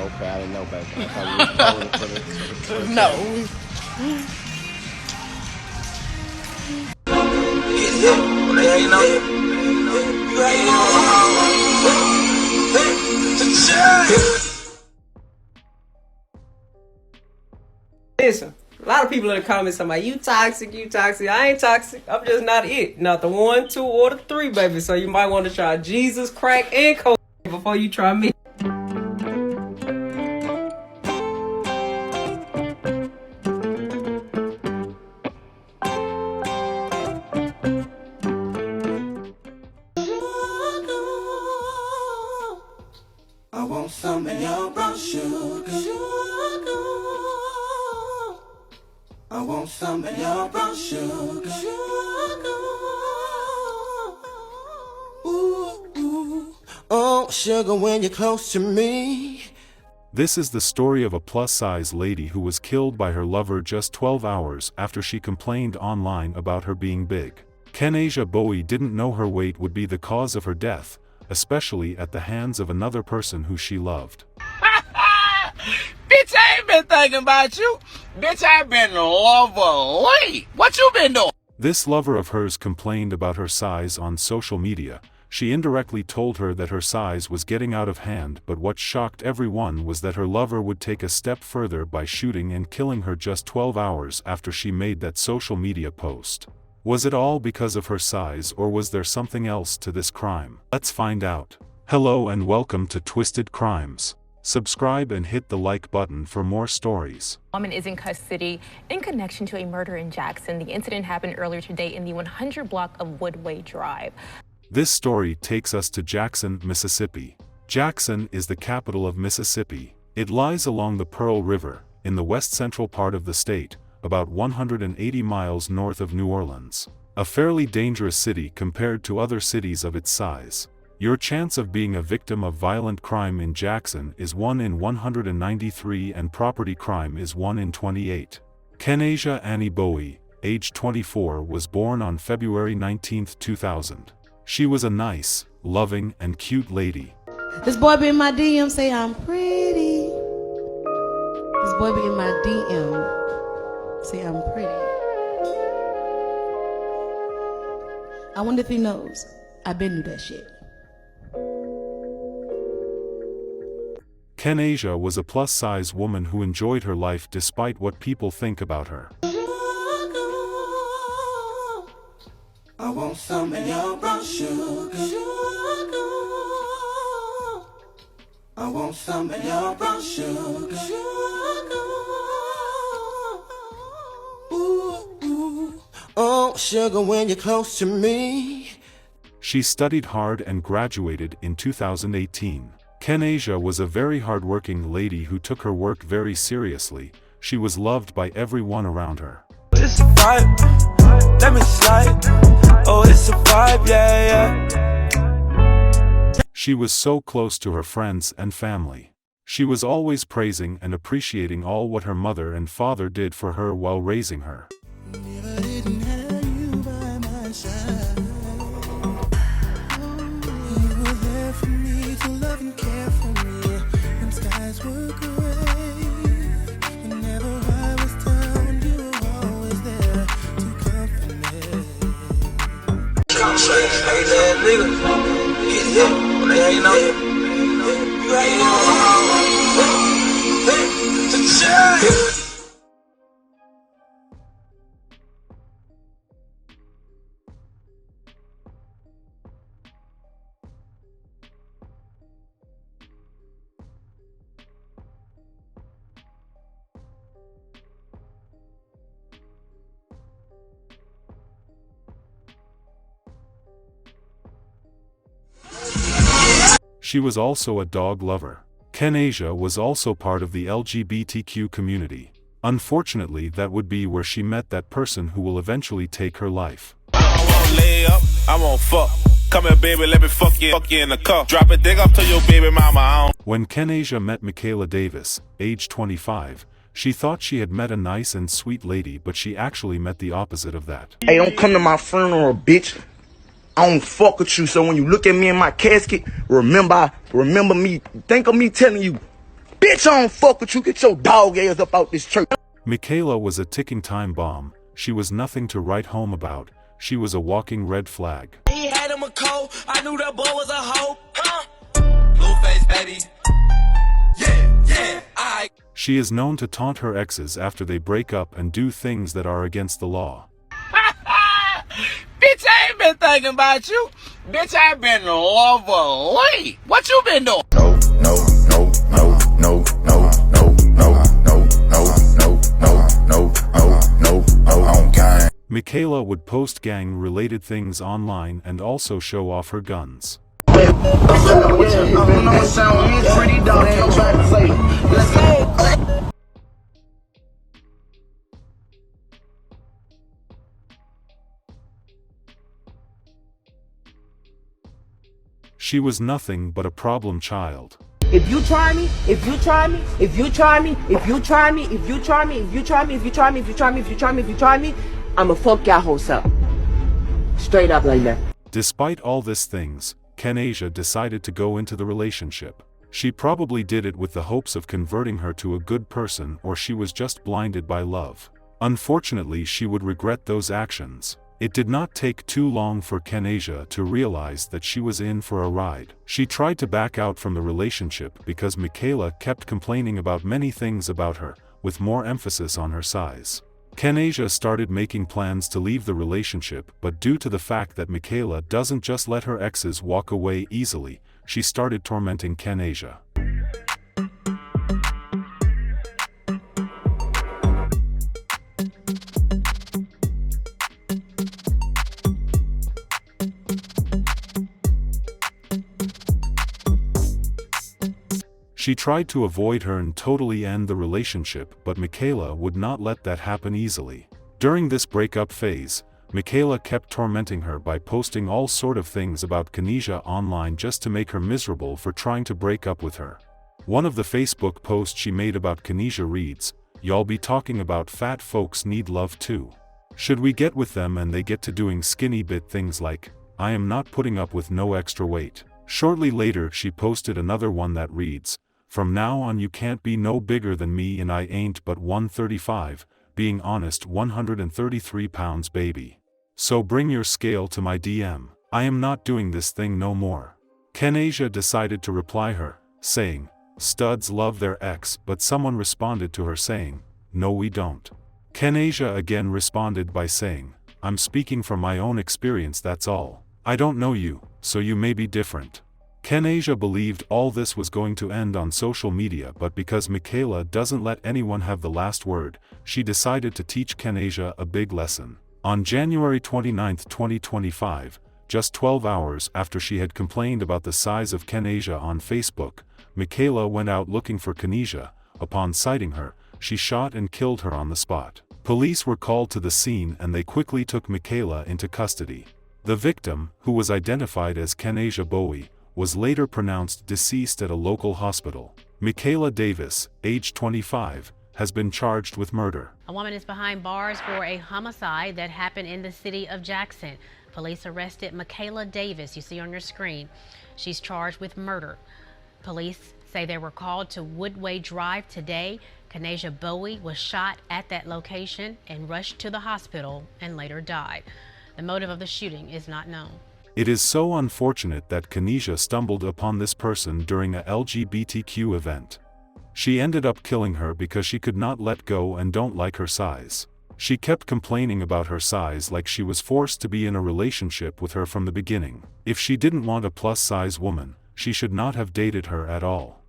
Okay, I didn't know, baby. I thought you were calling it for the No. Listen, a lot of people in the comments talking about you toxic, you toxic. I ain't toxic. I'm just not it. Not the 1, 2, or the 3, baby. So you might want to try Jesus, crack, and coke before you try me. I want some of your brown sugar. I want some of your brown sugar. Ooh, ooh. Oh, sugar, when you're close to me. This is the story of a plus-size lady who was killed by her lover just 12 hours after she complained online about her being big. Kenasia Bowie didn't know her weight would be the cause of her death, especially at the hands of another person who she loved. Bitch, I ain't been thinking about you. Bitch, I've been lovely. What you been doing? This lover of hers complained about her size on social media. She indirectly told her that her size was getting out of hand, but what shocked everyone was that her lover would take a step further by shooting and killing her just 12 hours after she made that social media post. Was it all because of her size, or was there something else to this crime? Let's find out. Hello and welcome to Twisted Crimes. Subscribe and hit the like button for more stories. A woman is in custody in connection to a murder in Jackson. The incident happened earlier today in the 100 block of Woodway Drive. This story takes us to Jackson, Mississippi. Jackson is the capital of Mississippi. It lies along the Pearl River, in the west-central part of the state, about 180 miles north of New Orleans. A fairly dangerous city compared to other cities of its size. Your chance of being a victim of violent crime in Jackson is 1 in 193 and property crime is 1 in 28. Kenasia Annie Bowie, age 24, was born on February 19, 2000. She was a nice, loving, and cute lady. This boy be in my DM say I'm pretty. This boy be in my DM say I'm pretty. I wonder if he knows. I been knew that shit. Kenasia was a plus-size woman who enjoyed her life despite what people think about her. I want some of your brown sugar. I want some of your brown sugar. Ooh, ooh. Oh, sugar, when you're close to me. She studied hard and graduated in 2018. Kenasia was a very hard-working lady who took her work very seriously. She was loved by everyone around her. It's a vibe, let me slide. Oh, it's a vibe, yeah, yeah. She was so close to her friends and family. She was always praising and appreciating all what her mother and father did for her while raising her. Never didn't have you by my side. You were there for me to love and care for me when skies were gray. Whenever I was down, you were always there to comfort me. Hey, that nigga, get hit when they ain't know you. You ain't know. She was also a dog lover. Kenasia was also part of the LGBTQ community. Unfortunately, that would be where she met that person who will eventually take her life. I won't lay up, I won't fuck. Come here, baby, let me fuck you in the cup. Drop a dick up to your baby mama. When Kenasia met Michaela Davis, age 25, she thought she had met a nice and sweet lady, but she actually met the opposite of that. Hey, don't come to my funeral, bitch. I don't fuck with you, so when you look at me in my casket, remember me. Think of me telling you, Bitch, I don't fuck with you. Get your dog ass up out this church. Michaela was a ticking time bomb. She was nothing to write home about. She was a walking red flag. He had him a cold. I knew that boy was a hoe. Blueface, baby. Yeah, I. She is known to taunt her exes after they break up and do things that are against the law. Bitch, I ain't been thinking about you. Bitch, I been lovely. What you been doing? Michaela would post gang-related things online and also show off her guns. She was nothing but a problem child. If you try me, if you try me, if you try me, if you try me, if you try me, if you try me, if you try me, if you try me, if you try me, if you try me, I'ma fuck y'all hoes up. Straight up like that. Despite all these things, Kenasia decided to go into the relationship. She probably did it with the hopes of converting her to a good person, or she was just blinded by love. Unfortunately, she would regret those actions. It did not take too long for Kenasia to realize that she was in for a ride. She tried to back out from the relationship because Michaela kept complaining about many things about her, with more emphasis on her size. Kenasia started making plans to leave the relationship, but due to the fact that Michaela doesn't just let her exes walk away easily, she started tormenting Kenasia. She tried to avoid her and totally end the relationship, but Michaela would not let that happen easily. During this breakup phase, Michaela kept tormenting her by posting all sort of things about Kenasia online just to make her miserable for trying to break up with her. One of the Facebook posts she made about Kenasia reads, "Y'all be talking about fat folks need love too. Should we get with them and they get to doing skinny bit things like, I am not putting up with no extra weight." Shortly later she posted another one that reads, "From now on you can't be no bigger than me and I ain't but 135, being honest 133 pounds baby. So bring your scale to my DM. I am not doing this thing no more." Kenasia decided to reply her, saying, "Studs love their ex," but someone responded to her saying, "No we don't." Kenasia again responded by saying, "I'm speaking from my own experience, that's all. I don't know you, so you may be different." Kenasia believed all this was going to end on social media, but because Michaela doesn't let anyone have the last word, she decided to teach Kenasia a big lesson. On January 29, 2025, just 12 hours after she had complained about the size of Kenasia on Facebook, Michaela went out looking for Kenasia. Upon sighting her, she shot and killed her on the spot. Police were called to the scene and they quickly took Michaela into custody. The victim, who was identified as Kenasia Bowie, was later pronounced deceased at a local hospital. Michaela Davis, age 25, has been charged with murder. A woman is behind bars for a homicide that happened in the city of Jackson. Police arrested Michaela Davis, you see on your screen. She's charged with murder. Police say they were called to Woodway Drive today. Kenasia Bowie was shot at that location and rushed to the hospital and later died. The motive of the shooting is not known. It is so unfortunate that Kenasia stumbled upon this person during a LGBTQ event. She ended up killing her because she could not let go and don't like her size. She kept complaining about her size like she was forced to be in a relationship with her from the beginning. If she didn't want a plus-size woman, she should not have dated her at all.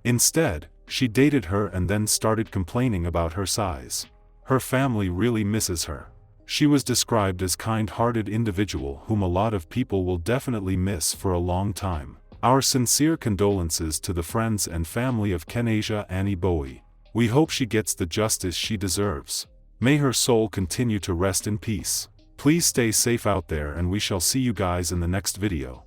Instead, she dated her and then started complaining about her size. Her family really misses her. She was described as kind-hearted individual whom a lot of people will definitely miss for a long time. Our sincere condolences to the friends and family of Kenasia Annie Bowie. We hope she gets the justice she deserves. May her soul continue to rest in peace. Please stay safe out there and we shall see you guys in the next video.